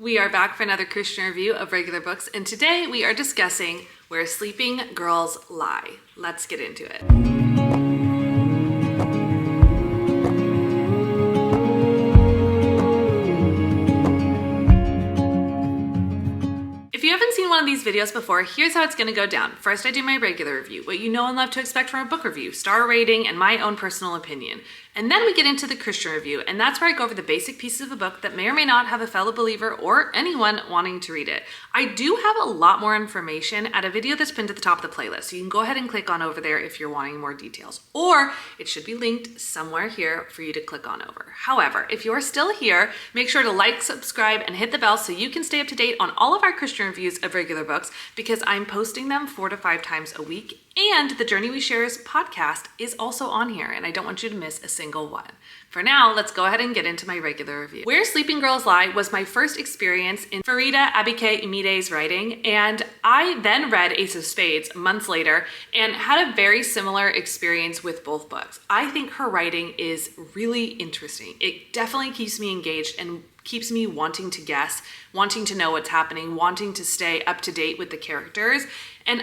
We are back for another Christian review of regular books, and today we are discussing Where Sleeping Girls Lie. Let's get into it. If you haven't seen one of these videos before, here's how it's going to go down. First, I do my regular review, what you know and love to expect from a book review, star rating, and my own personal opinion. And then we get into the Christian review, and that's where I go over the basic pieces of a book that may or may not have a fellow believer or anyone wanting to read it. I do have a lot more information at a video that's pinned at the top of the playlist, so you can go ahead and click on over there if you're wanting more details, or it should be linked somewhere here for you to click on over. However, if you're still here, make sure to like, subscribe, and hit the bell so you can stay up to date on all of our Christian reviews of regular books, because I'm posting them 4 to 5 times a week. And the Journey We Share's podcast is also on here, and I don't want you to miss a single one. For now, let's go ahead and get into my regular review. Where Sleeping Girls Lie was my first experience in Faridah Àbíké-Íyímídé's writing, and I then read Ace of Spades months later and had a very similar experience with both books. I think her writing is really interesting. It definitely keeps me engaged and keeps me wanting to guess, wanting to know what's happening, wanting to stay up to date with the characters. And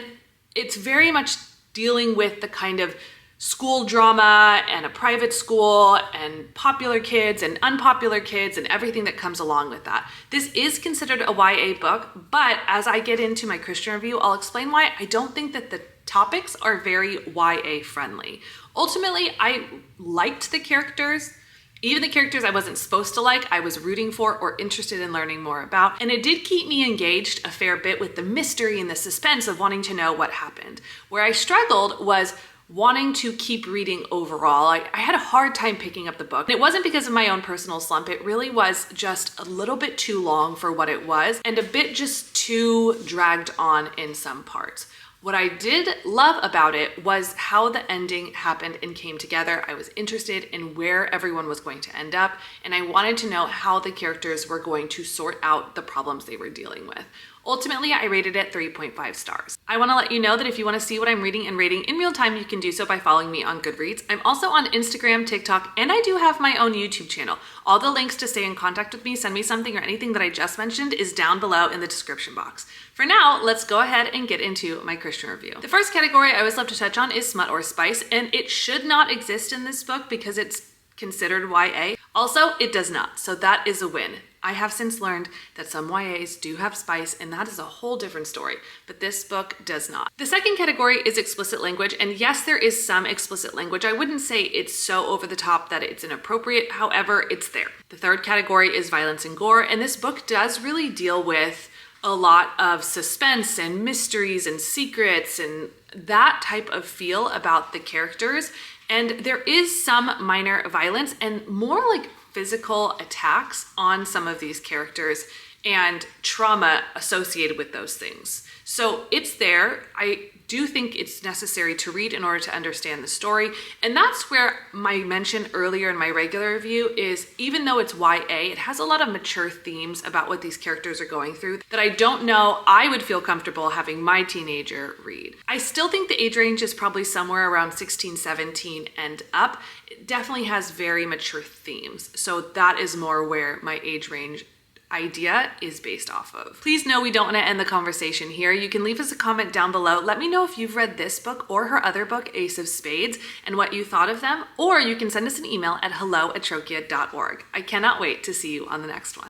it's very much dealing with the kind of school drama and a private school and popular kids and unpopular kids and everything that comes along with that. This is considered a YA book, but as I get into my Christian review, I'll explain why I don't think that the topics are very YA friendly. Ultimately, I liked the characters. Even the characters I wasn't supposed to like, I was rooting for or interested in learning more about. And it did keep me engaged a fair bit with the mystery and the suspense of wanting to know what happened. Where I struggled was wanting to keep reading overall. I had a hard time picking up the book. It wasn't because of my own personal slump. It really was just a little bit too long for what it was and a bit just too dragged on in some parts. What I did love about it was how the ending happened and came together. I was interested in where everyone was going to end up, and I wanted to know how the characters were going to sort out the problems they were dealing with. Ultimately, I rated it 3.5 stars. I want to let you know that if you want to see what I'm reading and rating in real time, you can do so by following me on Goodreads. I'm also on Instagram, TikTok, and I do have my own YouTube channel. All the links to stay in contact with me, send me something, or anything that I just mentioned is down below in the description box. For now, let's go ahead and get into my Christian review. The first category I always love to touch on is smut or spice, and it should not exist in this book because it's considered YA. Also, it does not, so that is a win. I have since learned that some YAs do have spice, and that is a whole different story, but this book does not. The second category is explicit language, and yes, there is some explicit language. I wouldn't say it's so over the top that it's inappropriate, however, it's there. The third category is violence and gore, and this book does really deal with a lot of suspense and mysteries and secrets and that type of feel about the characters. And there is some minor violence and more like physical attacks on some of these characters and trauma associated with those things. So it's there. I do think it's necessary to read in order to understand the story. And that's where my mention earlier in my regular review is, even though it's YA, it has a lot of mature themes about what these characters are going through that I don't know I would feel comfortable having my teenager read. I still think the age range is probably somewhere around 16, 17 and up. It definitely has very mature themes. So that is more where my age range idea is based off of. Please know we don't want to end the conversation here. You can leave us a comment down below. Let me know if you've read this book or her other book, Ace of Spades, and what you thought of them, or you can send us an email at hello@trokia.org. I cannot wait to see you on the next one.